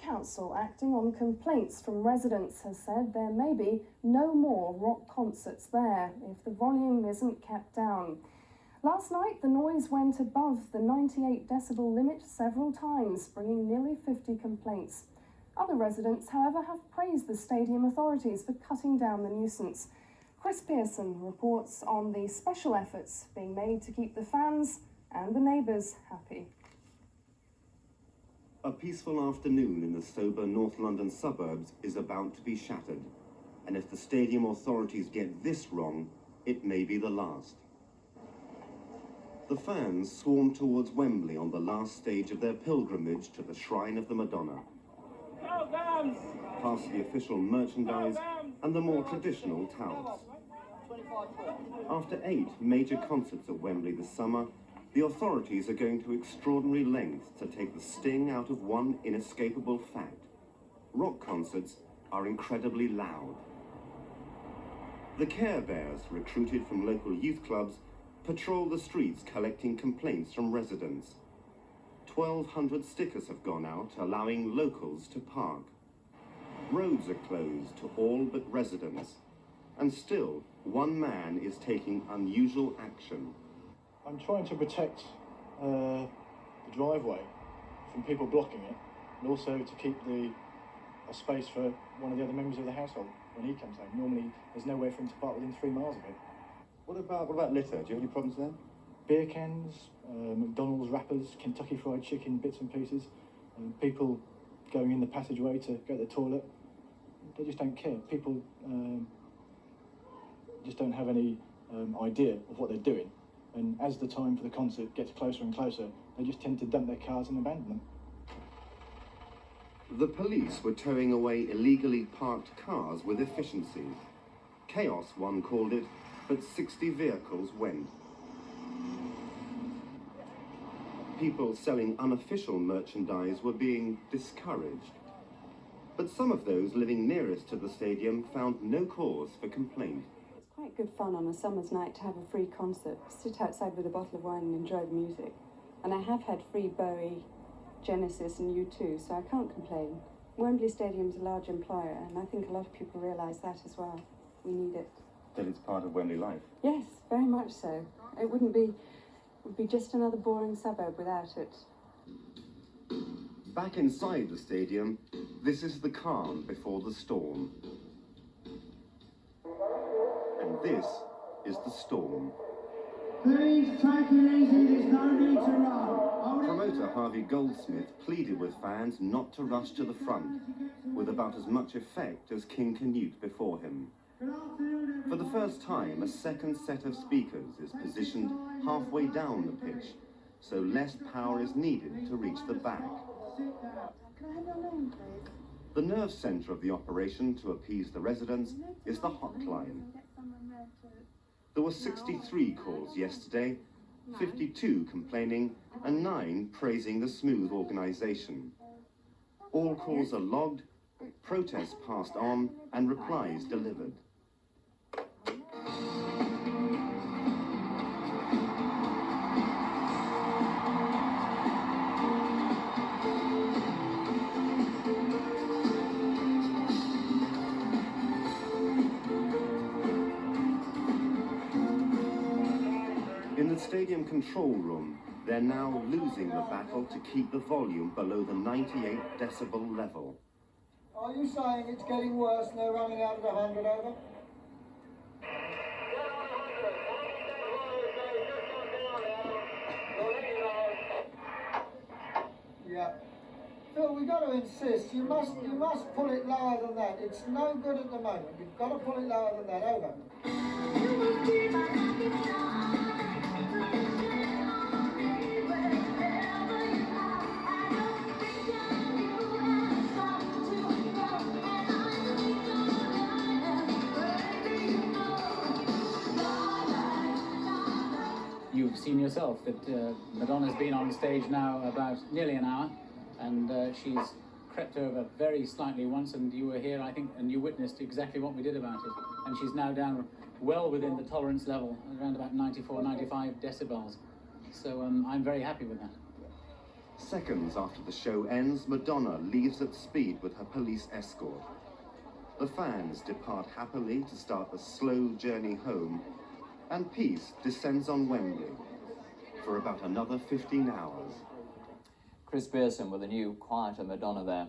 Council, acting on complaints from residents, has said there may be no more rock concerts there if the volume isn't kept down. Last night, the noise went above the 98 decibel limit several times, bringing nearly 50 complaints. Other residents, however, have praised the stadium authorities for cutting down the nuisance. Chris Pearson reports on the special efforts being made to keep the fans and the neighbours happy. A peaceful afternoon in the sober North London suburbs is about to be shattered. And if the stadium authorities get this wrong, it may be the last. The fans swarm towards Wembley on the last stage of their pilgrimage to the shrine of the Madonna. Past the official merchandise and the more traditional touts. After 8 major concerts at Wembley this summer, the authorities are going to extraordinary lengths to take the sting out of one inescapable fact. Rock concerts are incredibly loud. The Care Bears, recruited from local youth clubs, patrol the streets collecting complaints from residents. 1,200 stickers have gone out, allowing locals to park. Roads are closed to all but residents. And still, one man is taking unusual action. I'm trying to protect the driveway from people blocking it, and also to keep a space for one of the other members of the household when he comes home. Normally, there's nowhere for him to park within 3 miles of it. What about litter? Do you have any problems there? Beer cans, McDonald's wrappers, Kentucky Fried Chicken bits and pieces, people going in the passageway to go to the toilet. They just don't care. People just don't have any idea of what they're doing. And as the time for the concert gets closer and closer, they just tend to dump their cars and abandon them. The police were towing away illegally parked cars with efficiency. Chaos, one called it, but 60 vehicles went. People selling unofficial merchandise were being discouraged. But some of those living nearest to the stadium found no cause for complaint. Quite good fun on a summer's night to have a free concert, sit outside with a bottle of wine and enjoy the music. And I have had free Bowie, Genesis and U2, so I can't complain. Wembley Stadium's a large employer, and I think a lot of people realise that as well. We need it. That it's part of Wembley life? Yes, very much so. It would be just another boring suburb without it. Back inside the stadium, this is the calm before the storm. And this is the storm. Please take it easy, there's no need to run. Promoter Harvey Goldsmith pleaded with fans not to rush to the front, with about as much effect as King Canute before him. For the first time, a second set of speakers is positioned halfway down the pitch, so less power is needed to reach the back. Can I have your name, please? The nerve centre of the operation to appease the residents is the hotline. There were 63 calls yesterday, 52 complaining and 9 praising the smooth organisation. All calls are logged, protests passed on and replies delivered. In the stadium control room, they're now losing the battle to keep the volume below the 98 decibel level. Are you saying it's getting worse and they're running out of 100 over? Yeah. Phil, we've got to insist. You must pull it lower than that. It's no good at the moment. You've got to pull it lower than that. Over. You've seen yourself that Madonna's been on stage now about nearly an hour, and she's crept over very slightly once, and you were here, I think, and you witnessed exactly what we did about it. And she's now down well within the tolerance level, around about 94, 95 decibels. So I'm very happy with that. Seconds after the show ends, Madonna leaves at speed with her police escort. The fans depart happily to start a slow journey home, and peace descends on Wembley for about another 15 hours. Chris Pearson with a new, quieter Madonna there.